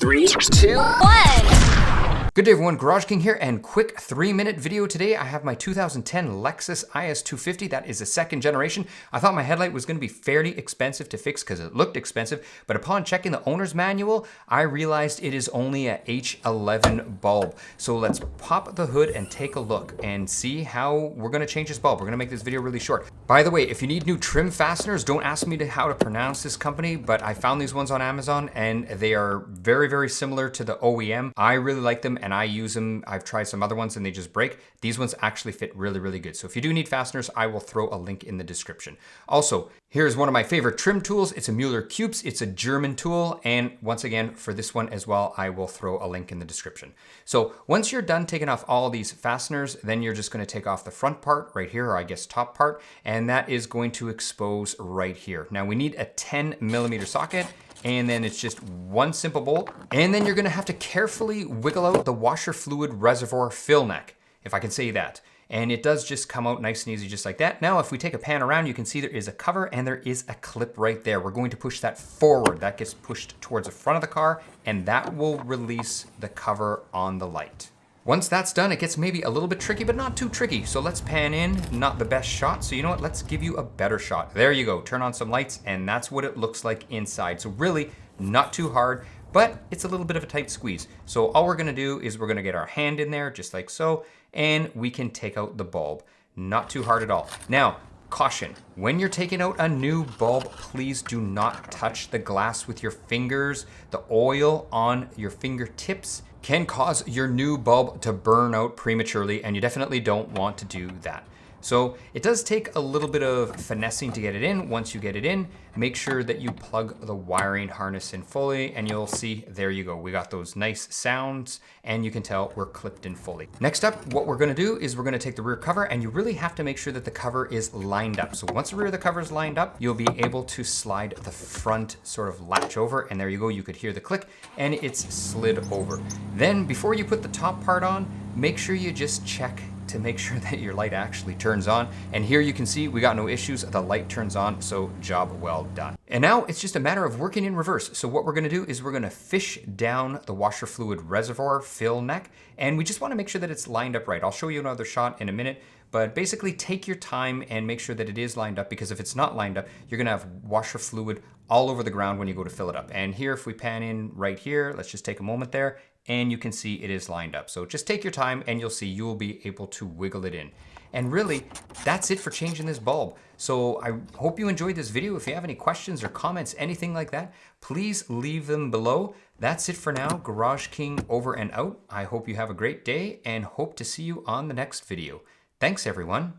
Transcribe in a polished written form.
3, 2, 1. Good day everyone, GarageKing here, and quick 3-minute video today. I have my 2010 Lexus IS250. That is a second generation. I thought my headlight was going to be fairly expensive to fix because it looked expensive, but upon checking the owner's manual, I realized it is only a H11 bulb. So let's pop the hood and take a look and see how we're going to change this bulb. We're going to make this video really short. By the way, if you need new trim fasteners, don't ask me how to pronounce this company, but I found these ones on Amazon and they are very, very similar to the OEM. I really like them and I use them. I've tried some other ones and they just break. These ones actually fit really, really good. So if you do need fasteners, I will throw a link in the description. Also, here's one of my favorite trim tools. It's a Mueller Cubes. It's a German tool. And once again, for this one as well, I will throw a link in the description. So once you're done taking off all these fasteners, then you're just going to take off the front part right here, or I guess top part, and that is going to expose right here. Now we need a 10mm socket, and then it's just one simple bolt. And then you're gonna have to carefully wiggle out the washer fluid reservoir fill neck, if I can say that. And it does just come out nice and easy just like that. Now, if we take a pan around, you can see there is a cover and there is a clip right there. We're going to push that forward. That gets pushed towards the front of the car and that will release the cover on the light. Once that's done, it gets maybe a little bit tricky, but not too tricky. So let's pan in, not the best shot. So you know what, let's give you a better shot. There you go, turn on some lights and that's what it looks like inside. So really not too hard, but it's a little bit of a tight squeeze. So all we're gonna do is we're gonna get our hand in there just like so, and we can take out the bulb. Not too hard at all. Now, caution, when you're taking out a new bulb, please do not touch the glass with your fingers. The oil on your fingertips can cause your new bulb to burn out prematurely, and you definitely don't want to do that. So it does take a little bit of finessing to get it in. Once you get it in, make sure that you plug the wiring harness in fully and you'll see, there you go. We got those nice sounds and you can tell we're clipped in fully. Next up, what we're gonna do is we're gonna take the rear cover and you really have to make sure that the cover is lined up. So once the rear of the cover is lined up, you'll be able to slide the front sort of latch over and there you go. You could hear the click and it's slid over. Then before you put the top part on, make sure you just check to make sure that your light actually turns on. And here you can see we got no issues. The light turns on, so job well done. And now it's just a matter of working in reverse. So what we're gonna do is we're gonna fish down the washer fluid reservoir fill neck, and we just wanna make sure that it's lined up right. I'll show you another shot in a minute, but basically take your time and make sure that it is lined up, because if it's not lined up, you're gonna have washer fluid all over the ground when you go to fill it up. And here, if we pan in right here, let's just take a moment there, and you can see it is lined up. So just take your time and you'll see you will be able to wiggle it in. And really, that's it for changing this bulb. So I hope you enjoyed this video. If you have any questions or comments, anything like that, please leave them below. That's it for now. GarageKing over and out. I hope you have a great day and hope to see you on the next video. Thanks everyone.